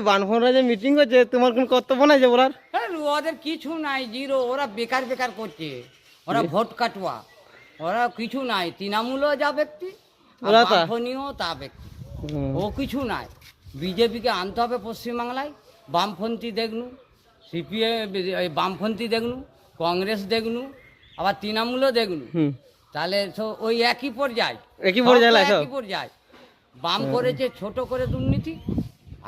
বানফোনরা যে মিটিং করছে, তোমার কোন কর্তব্য নাই যে বলার? ওদের কিছু নাই, জিরো। ওরা বেকার বেকার করছে, ওরা ভোট কাটুয়া, ওরা কিছু নাই। তৃণমূলও যা ব্যক্তি, ওরা তা? বামফনিও তা ব্যক্তি। ও কিছু নাই। বিজেপিকে আনতে হবে পশ্চিমবাংলায়। বামপন্থী দেখনু, সিপিএম বামপন্থী দেখনু, কংগ্রেস দেখনু, আবার তৃণমূলও দেখনু। তাহলে ওই একই পর্যায়, একই পর্যায়ে লাগছে। একই পর্যায়। বাম করেছে ছোট করে দুর্নীতি,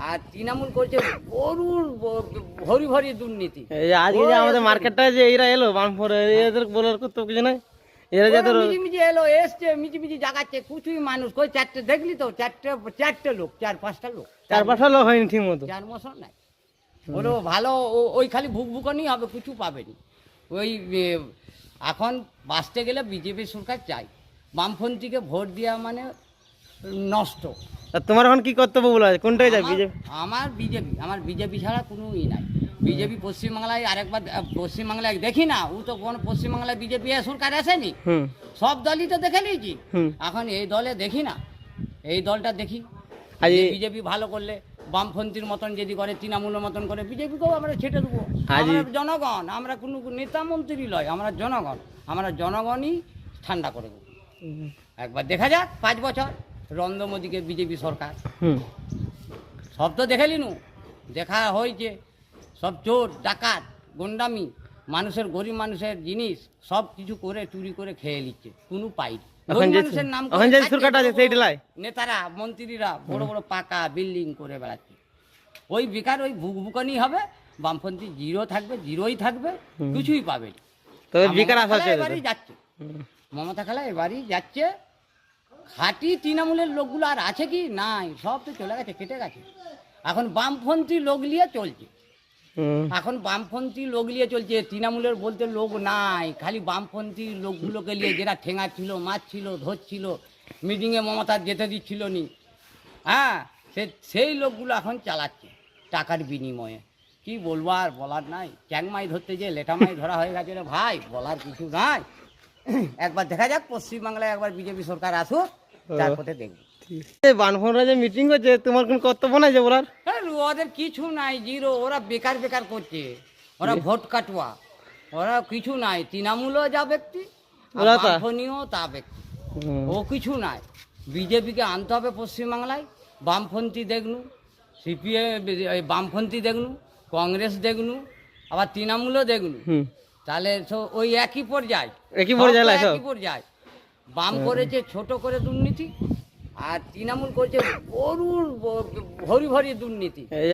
আর তৃণমূল করছে গরুর ভরি ভরি দুর্নীতি। এই যে আজকে যে আমাদের মার্কেটটা যে এরা এলো বানফোন, এদের বলার কর্তব্য কিছু নাই। এরা যাতে মিটিমিটি এলো, এসছে, মিটিমিটি জাগাচ্ছে, কিছুই মানুষ কই চারটে দেখলি তো, চারটে লোক, 4-5টা লোক, 4-5টা লোক হয়নি ঠিক মতো। 4 বছর নাই। ওরও ভালো, ওই খালি ভুকভুকানি হবে, কিছু পাবেনি। ওই এখন বাঁচতে গেলে বিজেপি সরকার চাই। বামপন্থীকে ভোট দেওয়া মানে নষ্ট। তা তোমার এখন কি কর্তব্য বলা আছে, কোনটাই যায় বিজেপি? আমার বিজেপি ছাড়া কোনো নাই। বিজেপি পশ্চিমবাংলায় আরেকবার, পশ্চিমবাংলায় দেখি না, ও তো কোন পশ্চিমবাংলায় বিজেপি সরকার আসেনি। সব দলই তো দেখে নিয়েছি। এখন এই দলে দেখি না, এই দলটা দেখি। বিজেপি ভালো করলে, বামপন্থীর মতন যদি করে, তৃণমূলের মতন করে, বিজেপিকেও আমরা ছেটে দেবো। আমরা জনগণ, আমরা কোনো নেতা মন্ত্রী লয়, আমরা জনগণ। আমরা জনগণই ঠান্ডা করে দেবো। একবার দেখা যাক 5 বছর নরেন্দ্র মোদীকে বিজেপি সরকার। সব তো দেখে নিনু, দেখা হয়েছে। সব চোর ডাকাত গুন্ডামি, মানুষের, গরিব মানুষের জিনিস সব কিছু করে চুরি করে খেয়ে নিচ্ছে, কোনো পাইনি। মানুষের নাম নেতারা মন্ত্রীরা বড় বড় পাকা বিল্ডিং করে বেড়াচ্ছে। ওই বেকার, ওই ভুকভুকানি হবে। বামপন্থী জিরো থাকবে, জিরোই থাকবে, কিছুই পাবে। এবারই যাচ্ছে মমতা খেলা, এবারই যাচ্ছে। খাঁটি তৃণমূলের লোকগুলো আর আছে কি? নাই, সব তো চলে গেছে, কেটে গেছে। এখন বামপন্থী লোক নিয়ে চলছে, এখন বামপন্থী লোক নিয়ে চলছে। তৃণমূলের বলতে লোক নাই, খালি বামপন্থী লোকগুলোকে নিয়ে, যেটা ঠেঙা ছিল, মারছিল, ধরছিল, মিটিংয়ে মমতা যেতে দিচ্ছিল নি। হ্যাঁ, সেই লোকগুলো এখন চালাচ্ছে টাকার বিনিময়ে। কি বলবো, আর বলার নাই। চ্যাংমাই ধরতে যে লেটামাই ধরা হয়ে গেছে রে ভাই, বলার কিছু নাই। একবার দেখা যাক পশ্চিমবাংলায় একবার বিজেপি সরকার আসুক, তারপরে দেখবো। বানফোনরা যে মিটিং করছে, তোমার কোন কর্তব্য নাই যে বলার? ওদের কিছু নাই, জিরো। ওরা বেকার বেকার করছে, ওরা ভোট কাটুয়া, ওরা কিছু নাই। তৃণমূলও যা ব্যক্তি, বামপন্থীও তা ব্যক্তি। ও কিছু নাই। বিজেপিকে আনতে হবে পশ্চিমবাংলায়। বামপন্থী দেখনু, সিপিএম বামপন্থী দেখনু, কংগ্রেস দেখনু, আবার তৃণমূলও দেখনু। তাহলে ওই একই পর্যায়, একই পর্যায়। বাম করেছে ছোট করে দুর্নীতি, আর তৃণমূল করছে গরুর ভরি ভরি দুর্নীতি।